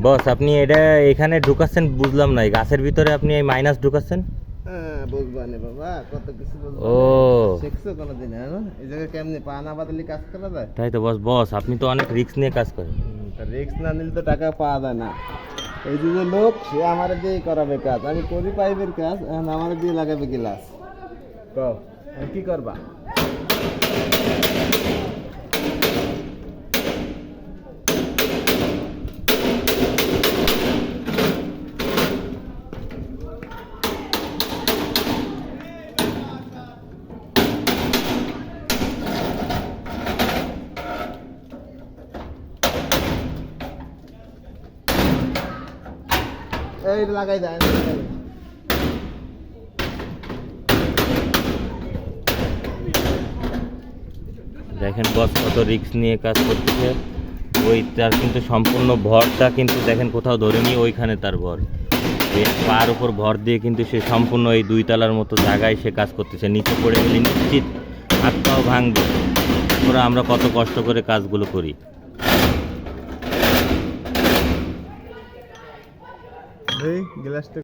বস আপনি এটা এখানে ঢুকাচ্ছেন বুঝলাম না, এই গাছের ভিতরে আপনি এই মাইনাস ঢুকাচ্ছেন। হ্যাঁ বুঝবা না বাবা, কত কিছু বুঝবা ও না। শিখছো কোনোদিন? হ্যাঁ না, এই জায়গায় কেমনি পা না বাদলি কাজ করা যায়? তাই তো বস, বস আপনি তো অনেক রিস্ক নিয়ে কাজ করেন। তা রিস্ক না নিলে তো টাকা পাওয়া যায় না। এই যে লোক, সে আমার দিয়ে করাবে কাজ, আমি করি পাইপের কাজ, এখন আমার দিয়ে লাগাবে গ্লাস। কও এখন কি করবা? এই লাগাই দেয়। দেখেন বস কত রিস্ক নিয়ে কাজ করতেছে। ওই তার কিন্তু সম্পূর্ণ ভরটা কিন্তু দেখেন কোথাও ধরেনি, ওইখানে তার ভর, পার উপর ভর দিয়ে কিন্তু সে সম্পূর্ণ এই 2 তলার মতো জায়গায় সে কাজ করতেছে। নিচে পড়ে গেলে নিশ্চিত হাত পাও ভাঙবে। আমরা কত কষ্ট করে কাজগুলো করি। এই গ্লাসটা